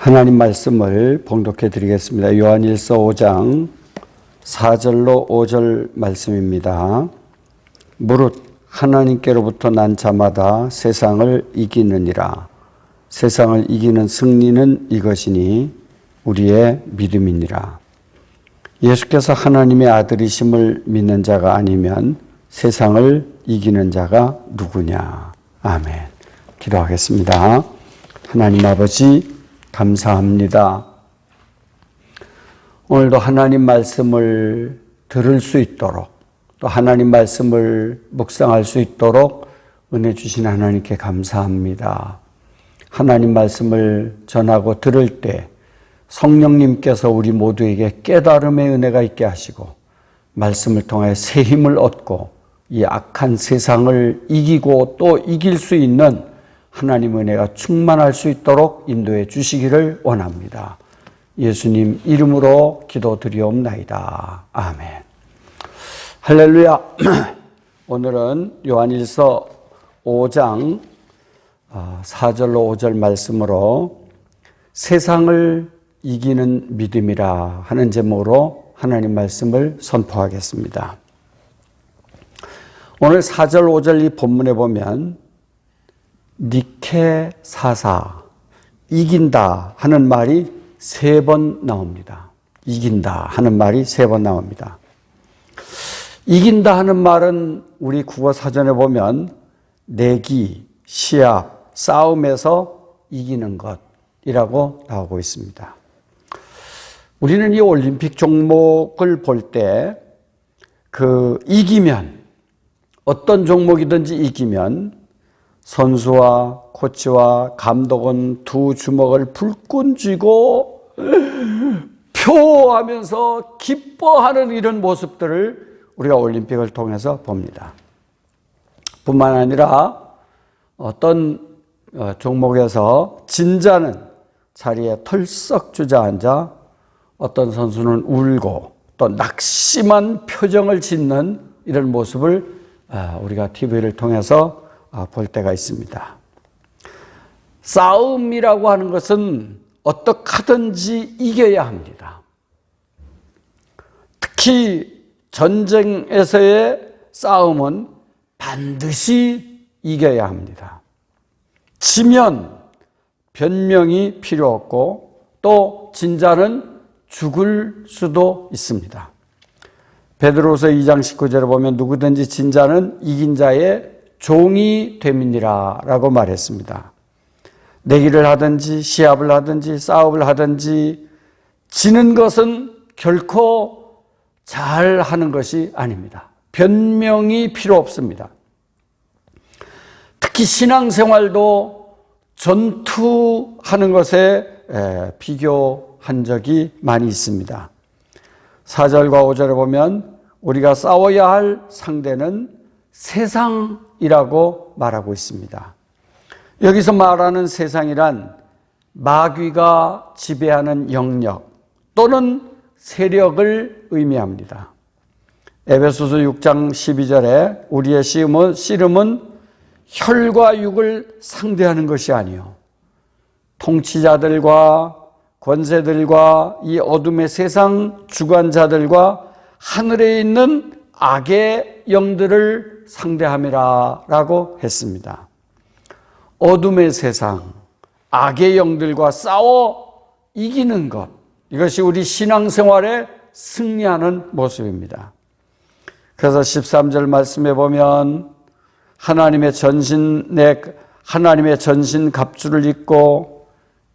하나님 말씀을 봉독해 드리겠습니다. 요한일서 5장 4절로 5절 말씀입니다. 무릇 하나님께로부터 난 자마다 세상을 이기느니라. 세상을 이기는 승리는 이것이니 우리의 믿음이니라. 예수께서 하나님의 아들이심을 믿는 자가 아니면 세상을 이기는 자가 누구냐. 아멘. 기도하겠습니다. 하나님 아버지 감사합니다. 오늘도 하나님 말씀을 들을 수 있도록 또 하나님 말씀을 묵상할 수 있도록 은혜 주신 하나님께 감사합니다. 하나님 말씀을 전하고 들을 때 성령님께서 우리 모두에게 깨달음의 은혜가 있게 하시고 말씀을 통해 새 힘을 얻고 이 악한 세상을 이기고 또 이길 수 있는 하나님 은혜가 충만할 수 있도록 인도해 주시기를 원합니다. 예수님 이름으로 기도드리옵나이다. 아멘. 할렐루야. 오늘은 요한일서 5장 4절로 5절 말씀으로 세상을 이기는 믿음이라 하는 제목으로 하나님 말씀을 선포하겠습니다. 오늘 4절 5절 이 본문에 보면 니케 사사, 이긴다 하는 말이 3번 나옵니다. 이긴다 하는 말이 3번 나옵니다. 이긴다 하는 말은 우리 국어 사전에 보면 내기, 시합, 싸움에서 이기는 것이라고 나오고 있습니다. 우리는 이 올림픽 종목을 볼 때 이기면 어떤 종목이든지 이기면 선수와 코치와 감독은 두 주먹을 불끈 쥐고 표하면서 기뻐하는 이런 모습들을 우리가 올림픽을 통해서 봅니다. 뿐만 아니라 어떤 종목에서 진자는 자리에 털썩 주저앉아 어떤 선수는 울고 또 낙심한 표정을 짓는 이런 모습을 우리가 TV를 통해서 볼 때가 있습니다. 싸움이라고 하는 것은 어떻게 하든지 이겨야 합니다. 특히 전쟁에서의 싸움은 반드시 이겨야 합니다. 지면 변명이 필요 없고 또 진자는 죽을 수도 있습니다. 베드로서 2장 19절에 보면 누구든지 진자는 이긴 자의 종이 됨이니라 라고 말했습니다. 내기를 하든지 시합을 하든지 싸움을 하든지 지는 것은 결코 잘하는 것이 아닙니다. 변명이 필요 없습니다. 특히 신앙생활도 전투하는 것에 비교한 적이 많이 있습니다. 4절과 5절에 보면 우리가 싸워야 할 상대는 세상이라고 말하고 있습니다. 여기서 말하는 세상이란 마귀가 지배하는 영역 또는 세력을 의미합니다. 에베소서 6장 12절에 우리의 씨름은 혈과 육을 상대하는 것이 아니요 통치자들과 권세들과 이 어둠의 세상 주관자들과 하늘에 있는 악의 영들을 상대함이라 라고 했습니다. 어둠의 세상, 악의 영들과 싸워 이기는 것, 이것이 우리 신앙생활에 승리하는 모습입니다. 그래서 13절 말씀에 보면 하나님의 전신 갑주를 입고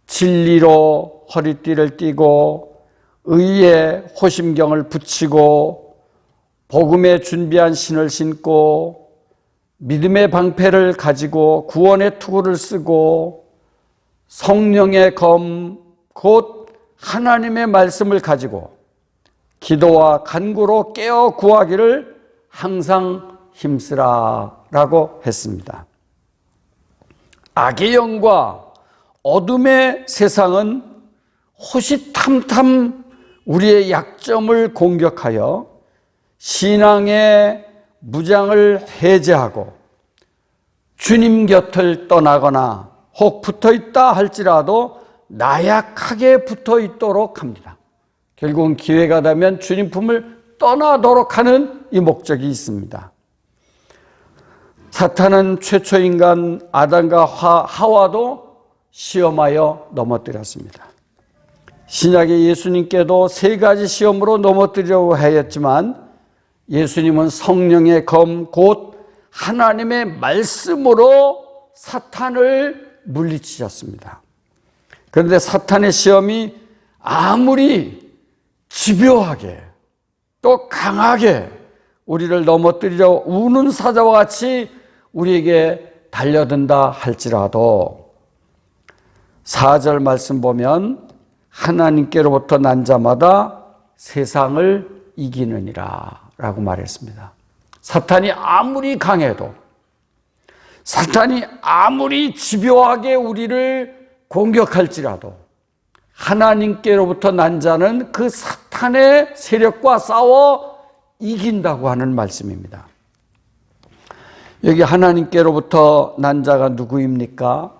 진리로 허리띠를 띠고 의의 호심경을 붙이고 복음에 준비한 신을 신고 믿음의 방패를 가지고 구원의 투구를 쓰고 성령의 검 곧 하나님의 말씀을 가지고 기도와 간구로 깨어 구하기를 항상 힘쓰라라고 했습니다. 악의 영과 어둠의 세상은 호시탐탐 우리의 약점을 공격하여 신앙의 무장을 해제하고 주님 곁을 떠나거나 혹 붙어 있다 할지라도 나약하게 붙어 있도록 합니다. 결국은 기회가 되면 주님 품을 떠나도록 하는 이 목적이 있습니다. 사탄은 최초 인간 아담과 하와도 시험하여 넘어뜨렸습니다. 신약의 예수님께도 세 가지 시험으로 넘어뜨리려고 하였지만 예수님은 성령의 검 곧 하나님의 말씀으로 사탄을 물리치셨습니다. 그런데 사탄의 시험이 아무리 집요하게 또 강하게 우리를 넘어뜨리려 우는 사자와 같이 우리에게 달려든다 할지라도 4절 말씀 보면 하나님께로부터 난 자마다 세상을 이기느니라 라고 말했습니다. 사탄이 아무리 강해도, 사탄이 아무리 집요하게 우리를 공격할지라도 하나님께로부터 난 자는 그 사탄의 세력과 싸워 이긴다고 하는 말씀입니다. 여기 하나님께로부터 난 자가 누구입니까?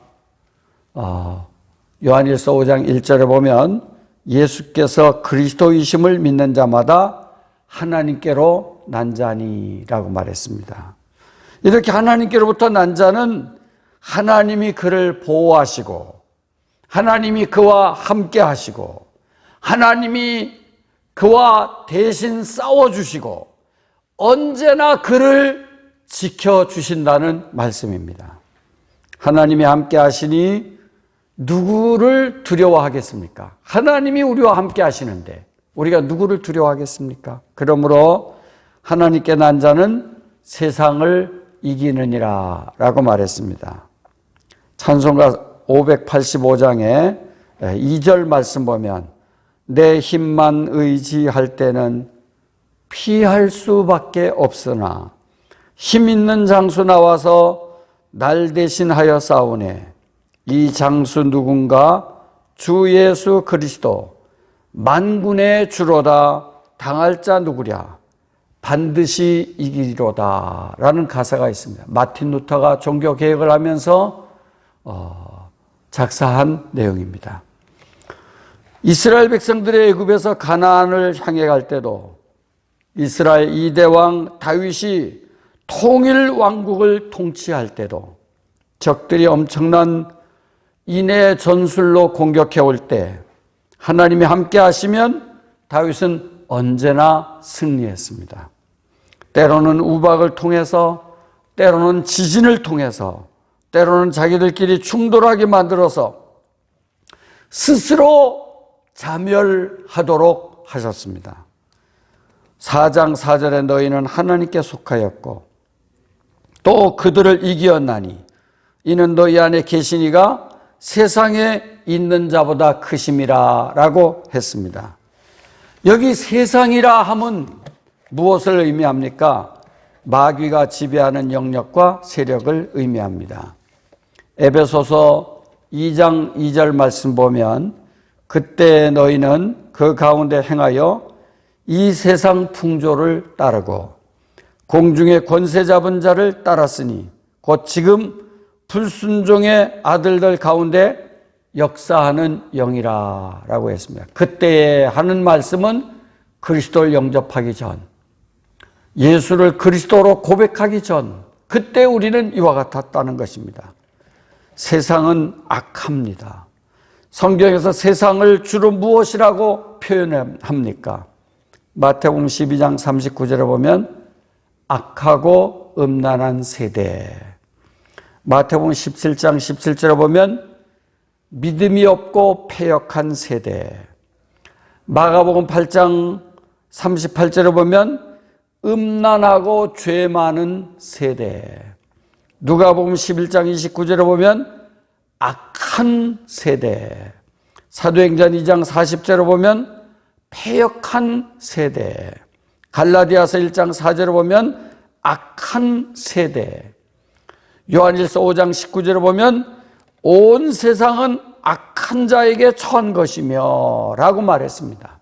요한일서 5장 1절에 보면 예수께서 그리스도이심을 믿는 자마다 하나님께로 난 자니라고 말했습니다. 이렇게 하나님께로부터 난 자는 하나님이 그를 보호하시고 하나님이 그와 함께 하시고 하나님이 그와 대신 싸워주시고 언제나 그를 지켜주신다는 말씀입니다. 하나님이 함께 하시니 누구를 두려워하겠습니까? 하나님이 우리와 함께 하시는데 우리가 누구를 두려워하겠습니까? 그러므로 하나님께 난 자는 세상을 이기느니라 라고 말했습니다. 찬송가 585장에 2절 말씀 보면 내 힘만 의지할 때는 피할 수밖에 없으나 힘 있는 장수 나와서 날 대신하여 싸우네. 이 장수 누군가? 주 예수 그리스도 만군의 주로다. 당할 자 누구랴? 반드시 이기리로다 라는 가사가 있습니다. 마틴 루터가 종교 개혁을 하면서 작사한 내용입니다. 이스라엘 백성들의 애굽에서 가나안을 향해 갈 때도 이스라엘 2대 왕 다윗이 통일 왕국을 통치할 때도 적들이 엄청난 인의 전술로 공격해 올 때 하나님이 함께 하시면 다윗은 언제나 승리했습니다. 때로는 우박을 통해서, 때로는 지진을 통해서, 때로는 자기들끼리 충돌하게 만들어서 스스로 자멸하도록 하셨습니다. 4장 4절에 너희는 하나님께 속하였고 또 그들을 이기었나니 이는 너희 안에 계신 이가 세상에 있는 자보다 크심이라 라고 했습니다. 여기 세상이라 함은 무엇을 의미합니까? 마귀가 지배하는 영역과 세력을 의미합니다. 에베소서 2장 2절 말씀 보면 그때 너희는 그 가운데 행하여 이 세상 풍조를 따르고 공중의 권세 잡은 자를 따랐으니 곧 지금 불순종의 아들들 가운데 역사하는 영이라 라고 했습니다. 그때 하는 말씀은 그리스도를 영접하기 전, 예수를 그리스도로 고백하기 전, 그때 우리는 이와 같았다는 것입니다. 세상은 악합니다. 성경에서 세상을 주로 무엇이라고 표현합니까? 마태복음 12장 39절에 보면 악하고 음란한 세대, 마태복음 17장 17절에 보면 믿음이 없고 패역한 세대, 마가복음 8장 38절에 보면 음란하고 죄 많은 세대, 누가복음 11장 29절에 보면 악한 세대, 사도행전 2장 40절에 보면 패역한 세대, 갈라디아서 1장 4절에 보면 악한 세대, 요한일서 5장 19절에 보면 온 세상은 악한 자에게 처한 것이며 라고 말했습니다.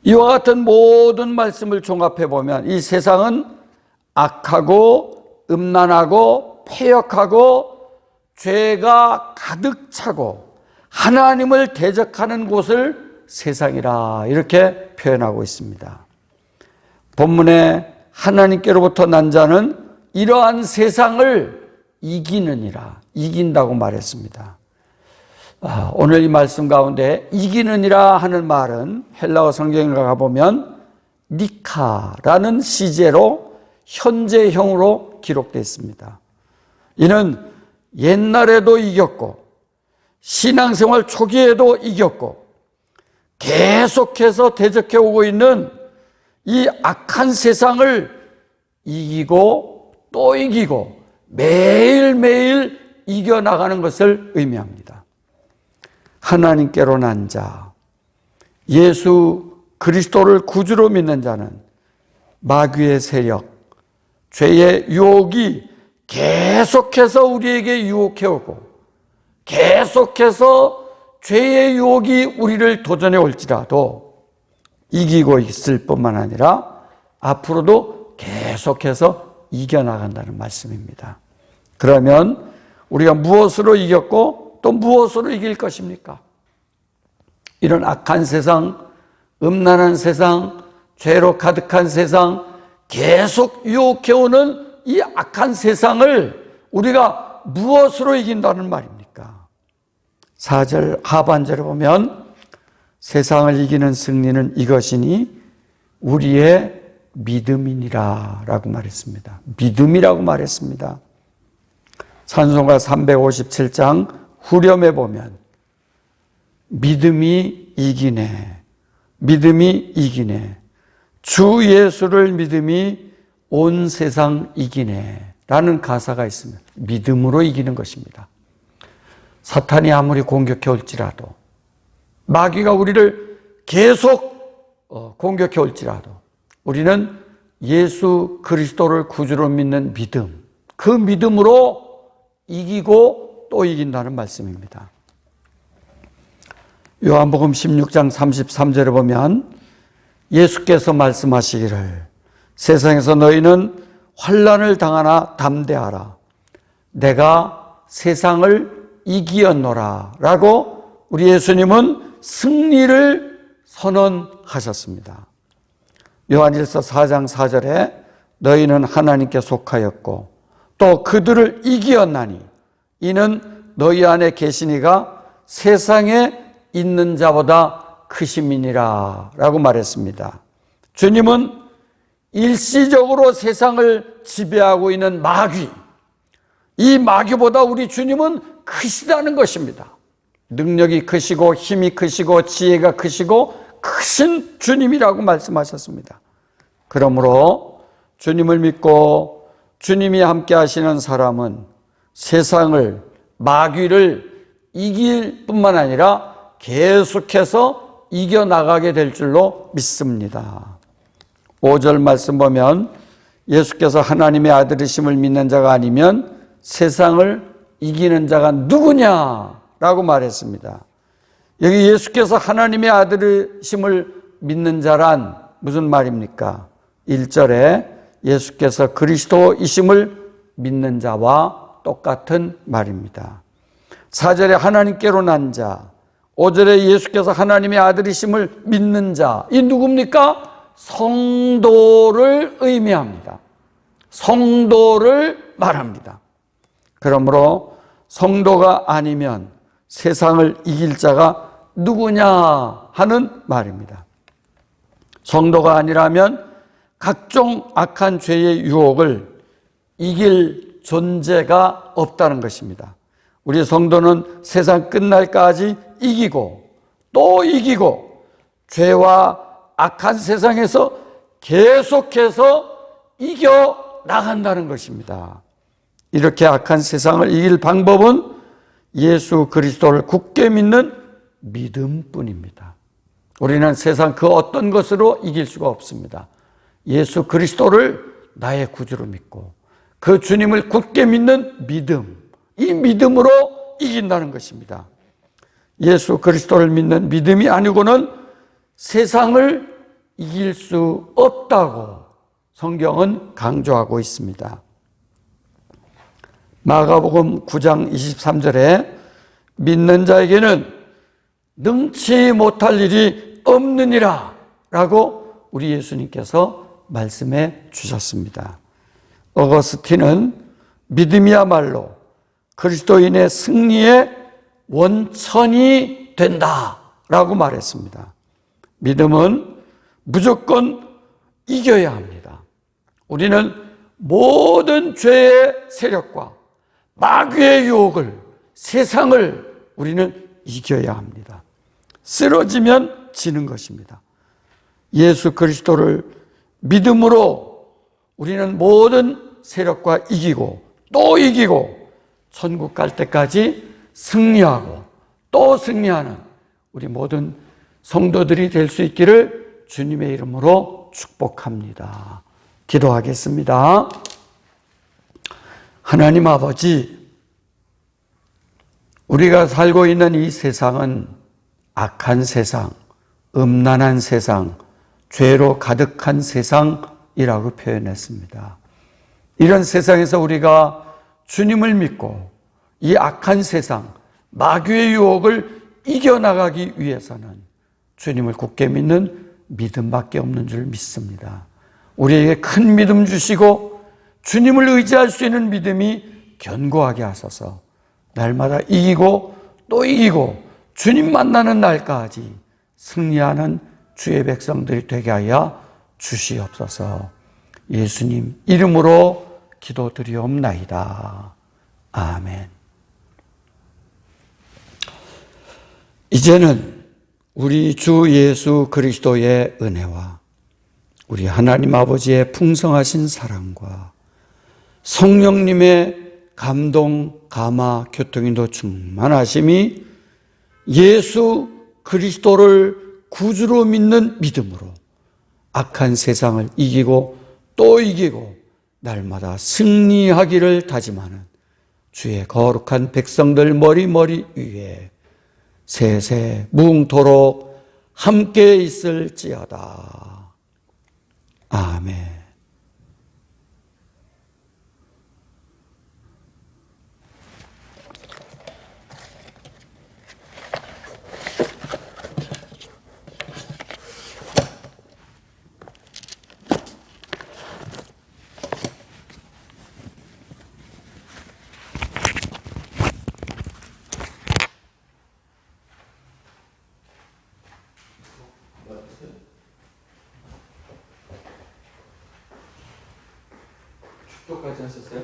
이와 같은 모든 말씀을 종합해 보면 이 세상은 악하고 음란하고 패역하고 죄가 가득 차고 하나님을 대적하는 곳을 세상이라 이렇게 표현하고 있습니다. 본문에 하나님께로부터 난 자는 이러한 세상을 이기느니라, 이긴다고 말했습니다. 오늘 이 말씀 가운데 이기느니라 하는 말은 헬라어 성경에 가보면 니카라는 시제로 현재형으로 기록되어 있습니다. 이는 옛날에도 이겼고 신앙생활 초기에도 이겼고 계속해서 대적해 오고 있는 이 악한 세상을 이기고 또 이기고 매일매일 이겨나가는 것을 의미합니다. 하나님께로 난 자, 예수 그리스도를 구주로 믿는 자는 마귀의 세력, 죄의 유혹이 계속해서 우리에게 유혹해오고 계속해서 죄의 유혹이 우리를 도전해 올지라도 이기고 있을 뿐만 아니라 앞으로도 계속해서 이겨나간다는 말씀입니다. 그러면 우리가 무엇으로 이겼고 또 무엇으로 이길 것입니까? 이런 악한 세상, 음란한 세상, 죄로 가득한 세상, 계속 유혹해오는 이 악한 세상을 우리가 무엇으로 이긴다는 말입니까? 4절 하반절에 보면 세상을 이기는 승리는 이것이니 우리의 믿음이니라 라고 말했습니다. 믿음이라고 말했습니다. 찬송가 357장 후렴에 보면 믿음이 이기네, 믿음이 이기네, 주 예수를 믿음이 온 세상 이기네 라는 가사가 있습니다. 믿음으로 이기는 것입니다. 사탄이 아무리 공격해 올지라도, 마귀가 우리를 계속 공격해 올지라도 우리는 예수 그리스도를 구주로 믿는 믿음, 그 믿음으로 이기고 또 이긴다는 말씀입니다. 요한복음 16장 33절에 보면 예수께서 말씀하시기를 세상에서 너희는 환난을 당하나 담대하라, 내가 세상을 이기었노라 라고 우리 예수님은 승리를 선언하셨습니다. 요한일서 4장 4절에 너희는 하나님께 속하였고 또 그들을 이기었나니 이는 너희 안에 계시니가 세상에 있는 자보다 크심이니라 라고 말했습니다. 주님은 일시적으로 세상을 지배하고 있는 마귀, 이 마귀보다 우리 주님은 크시다는 것입니다. 능력이 크시고 힘이 크시고 지혜가 크시고 크신 주님이라고 말씀하셨습니다. 그러므로 주님을 믿고 주님이 함께 하시는 사람은 세상을, 마귀를 이길 뿐만 아니라 계속해서 이겨나가게 될 줄로 믿습니다. 5절 말씀 보면 예수께서 하나님의 아들이심을 믿는 자가 아니면 세상을 이기는 자가 누구냐라고 말했습니다. 여기 예수께서 하나님의 아들이심을 믿는 자란 무슨 말입니까? 1절에 예수께서 그리스도이심을 믿는 자와 똑같은 말입니다. 4절에 하나님께로 난 자, 5절에 예수께서 하나님의 아들이심을 믿는 자, 이 누굽니까? 성도를 의미합니다. 성도를 말합니다. 그러므로 성도가 아니면 세상을 이길 자가 누구냐 하는 말입니다. 성도가 아니라면 각종 악한 죄의 유혹을 이길 존재가 없다는 것입니다. 우리 성도는 세상 끝날까지 이기고 또 이기고 죄와 악한 세상에서 계속해서 이겨 나간다는 것입니다. 이렇게 악한 세상을 이길 방법은 예수 그리스도를 굳게 믿는 믿음뿐입니다. 우리는 세상 그 어떤 것으로 이길 수가 없습니다. 예수 그리스도를 나의 구주로 믿고 그 주님을 굳게 믿는 믿음, 이 믿음으로 이긴다는 것입니다. 예수 그리스도를 믿는 믿음이 아니고는 세상을 이길 수 없다고 성경은 강조하고 있습니다. 마가복음 9장 23절에 믿는 자에게는 능치 못할 일이 없느니라 라고 우리 예수님께서 말씀해 주셨습니다. 어거스틴은 믿음이야말로 그리스도인의 승리의 원천이 된다라고 말했습니다. 믿음은 무조건 이겨야 합니다. 우리는 모든 죄의 세력과 마귀의 유혹을, 세상을 우리는 이겨야 합니다. 쓰러지면 지는 것입니다. 예수 그리스도를 믿음으로 우리는 모든 세력과 이기고 또 이기고 천국 갈 때까지 승리하고 또 승리하는 우리 모든 성도들이 될 수 있기를 주님의 이름으로 축복합니다. 기도하겠습니다. 하나님 아버지, 우리가 살고 있는 이 세상은 악한 세상, 음란한 세상, 죄로 가득한 세상이라고 표현했습니다. 이런 세상에서 우리가 주님을 믿고 이 악한 세상, 마귀의 유혹을 이겨나가기 위해서는 주님을 굳게 믿는 믿음밖에 없는 줄 믿습니다. 우리에게 큰 믿음 주시고 주님을 의지할 수 있는 믿음이 견고하게 하소서. 날마다 이기고 또 이기고 주님 만나는 날까지 승리하는 주의 백성들이 되게 하여 주시옵소서. 예수님 이름으로 기도드리옵나이다. 아멘. 이제는 우리 주 예수 그리스도의 은혜와 우리 하나님 아버지의 풍성하신 사랑과 성령님의 감동, 감화, 교통인도 충만하심이 예수 그리스도를 구주로 믿는 믿음으로 악한 세상을 이기고 또 이기고 날마다 승리하기를 다짐하는 주의 거룩한 백성들 머리 위에 세세 무궁토록 함께 있을지어다. 아멘. 축도까지 하셨어요?